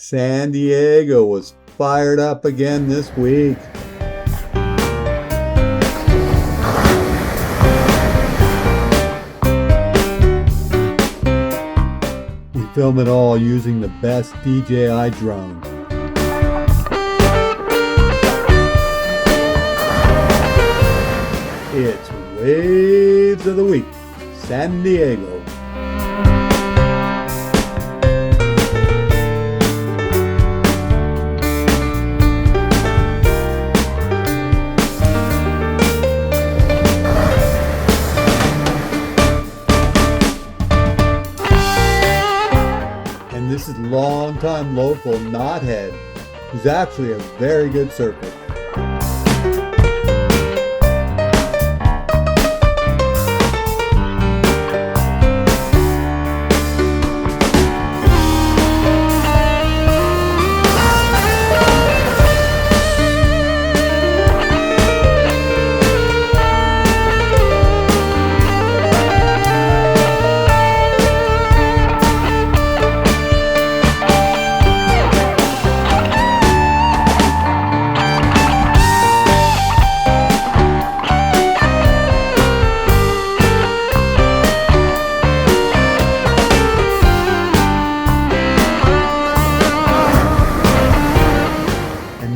San Diego was fired up again this week. We film it all using the best DJI drone. It's Waves of the Week, San Diego. And this is longtime local Knothead, who's actually a very good surfer.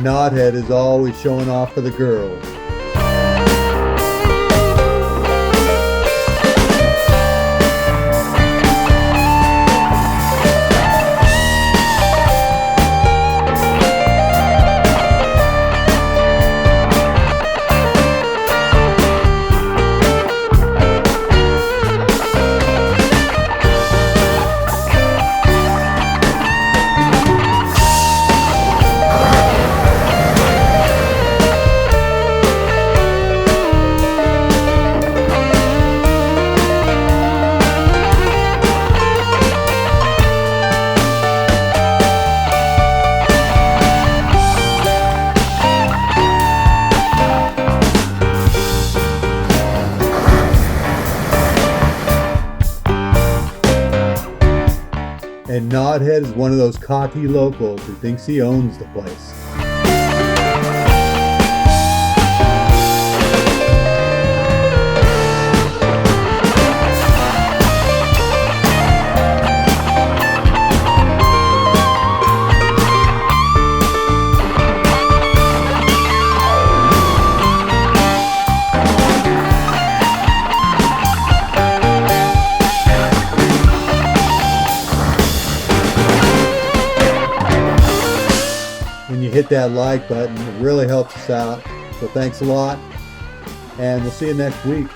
Knothead is always showing off for the girls. And Knothead is one of those cocky locals who thinks he owns the place. When you hit that like button, it really helps us out. So thanks a lot, and we'll see you next week.